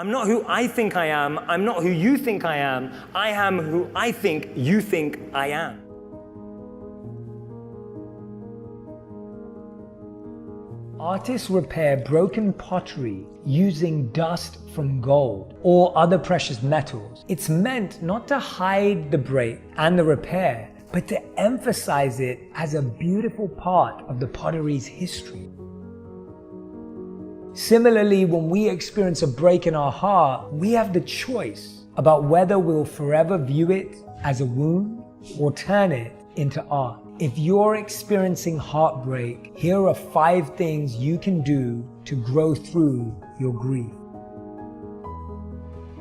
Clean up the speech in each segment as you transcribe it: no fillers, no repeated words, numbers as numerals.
I'm not who I think I am. I'm not who you think I am. I am who I think you think I am. Artists repair broken pottery using dust from gold or other precious metals. It's meant not to hide the break and the repair, but to emphasize it as a beautiful part of the pottery's history. Similarly, when we experience a break in our heart, we have the choice about whether we'll forever view it as a wound or turn it into art. If you're experiencing heartbreak, here are 5 things you can do to grow through your grief.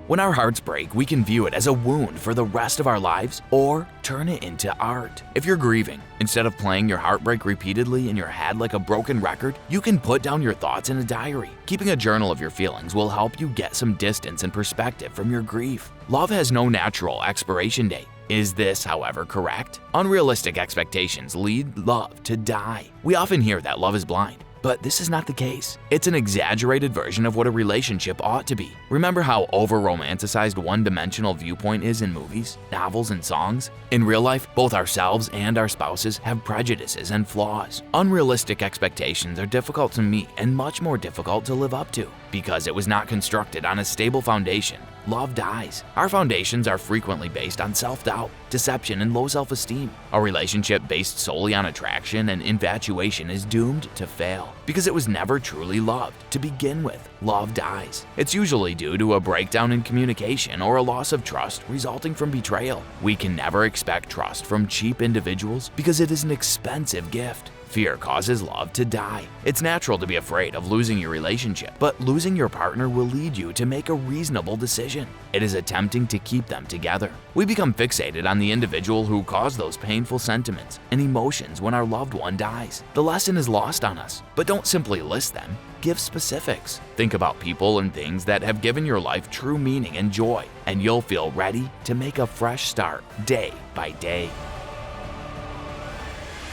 When our hearts break, we can view it as a wound for the rest of our lives or turn it into art. If you're grieving, instead of playing your heartbreak repeatedly in your head like a broken record, you can put down your thoughts in a diary. Keeping a journal of your feelings will help you get some distance and perspective from your grief. Love has no natural expiration date. Is this, however, correct? Unrealistic expectations lead love to die. We often hear that love is blind, but this is not the case. It's an exaggerated version of what a relationship ought to be. Remember how over-romanticized one-dimensional viewpoint is in movies, novels, and songs? In real life, both ourselves and our spouses have prejudices and flaws. Unrealistic expectations are difficult to meet and much more difficult to live up to. Because it was not constructed on a stable foundation, love dies. Our foundations are frequently based on self-doubt, deception, and low self-esteem. A relationship based solely on attraction and infatuation is doomed to fail because it was never truly loved to begin with. Love dies. It's usually due to a breakdown in communication or a loss of trust resulting from betrayal. We can never expect trust from cheap individuals because it is an expensive gift. Fear causes love to die. It's natural to be afraid of losing your relationship, but losing your partner will lead you to make a reasonable decision. It is attempting to keep them together. We become fixated on the individual who caused those painful sentiments and emotions when our loved one dies. The lesson is lost on us, but don't simply list them. Give specifics. Think about people and things that have given your life true meaning and joy, and you'll feel ready to make a fresh start day by day.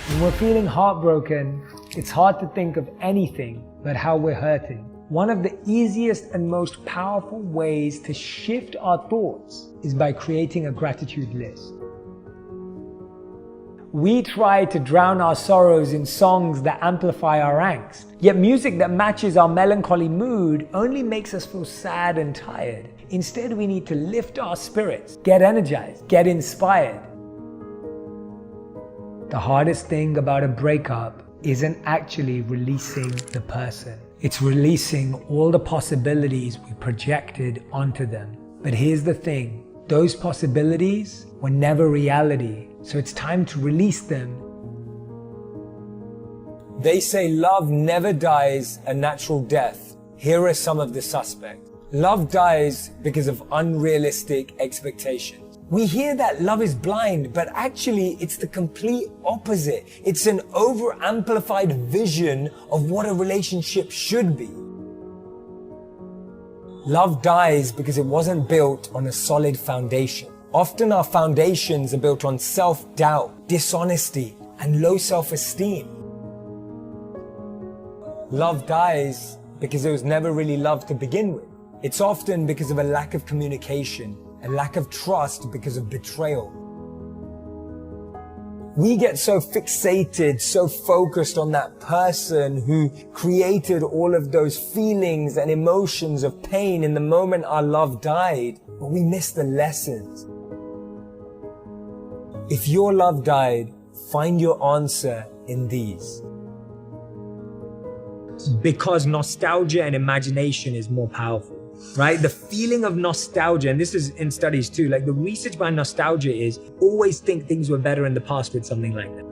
When we're feeling heartbroken, it's hard to think of anything but how we're hurting. One of the easiest and most powerful ways to shift our thoughts is by creating a gratitude list. We try to drown our sorrows in songs that amplify our angst. Yet music that matches our melancholy mood only makes us feel sad and tired. Instead, we need to lift our spirits, get energized, get inspired. The hardest thing about a breakup isn't actually releasing the person. It's releasing all the possibilities we projected onto them. But here's the thing, those possibilities were never reality, so it's time to release them. They say love never dies a natural death. Here are some of the suspects. Love dies because of unrealistic expectations. We hear that love is blind, but actually it's the complete opposite. It's an over-amplified vision of what a relationship should be. Love dies because it wasn't built on a solid foundation. Often our foundations are built on self-doubt, dishonesty, and low self-esteem. Love dies because it was never really love to begin with. It's often because of a lack of communication, a lack of trust because of betrayal. We get so fixated, so focused on that person who created all of those feelings and emotions of pain in the moment our love died, but we miss the lessons. If your love died, find your answer in these. Because nostalgia and imagination is more powerful. Right? The feeling of nostalgia, and this is in studies too, like the research behind nostalgia is always think things were better in the past with something like that.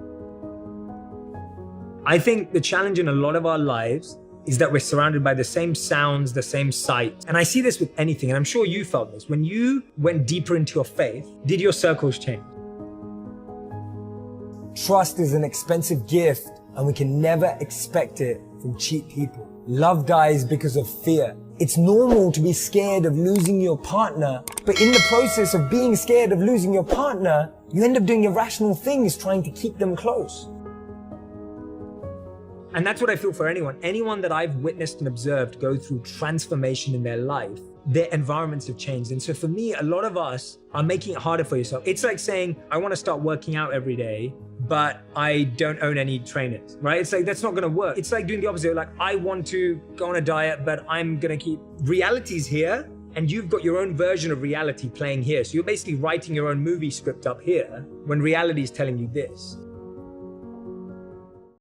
I think the challenge in a lot of our lives is that we're surrounded by the same sounds, the same sights. And I see this with anything, and I'm sure you felt this. When you went deeper into your faith, did your circles change? Trust is an expensive gift, and we can never expect it from cheap people. Love dies because of fear. It's normal to be scared of losing your partner, but in the process of being scared of losing your partner, you end up doing irrational things trying to keep them close. And that's what I feel for anyone. Anyone that I've witnessed and observed go through transformation in their life their environments have changed. And so for me, a lot of us are making it harder for yourself. It's like saying, I want to start working out every day, but I don't own any trainers, right? It's like, that's not going to work. It's like doing the opposite. Like, I want to go on a diet, but I'm going to keep realities here. And you've got your own version of reality playing here. So you're basically writing your own movie script up here when reality is telling you this.